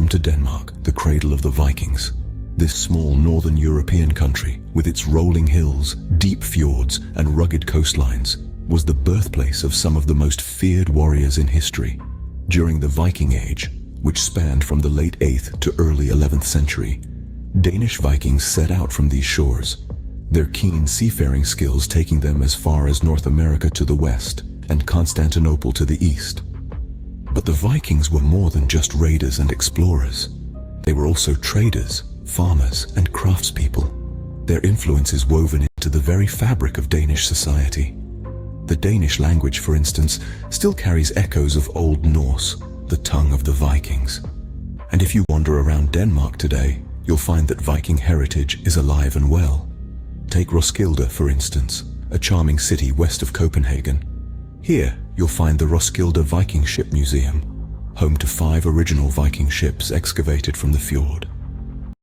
Welcome to Denmark, the cradle of the Vikings. This small northern European country, with its rolling hills, deep fjords, and rugged coastlines, was the birthplace of some of the most feared warriors in history. During the Viking Age, which spanned from the late 8th to early 11th century, Danish Vikings set out from these shores, their keen seafaring skills taking them as far as North America to the west and Constantinople to the east. But the Vikings were more than just raiders and explorers. They were also traders, farmers, and craftspeople. Their influence is woven into the very fabric of Danish society. The Danish language, for instance, still carries echoes of Old Norse, the tongue of the Vikings. And if you wander around Denmark today, you'll find that Viking heritage is alive and well. Take Roskilde, for instance, a charming city west of Copenhagen. Here, you'll find the Roskilde Viking Ship Museum, home to 5 original Viking ships excavated from the fjord.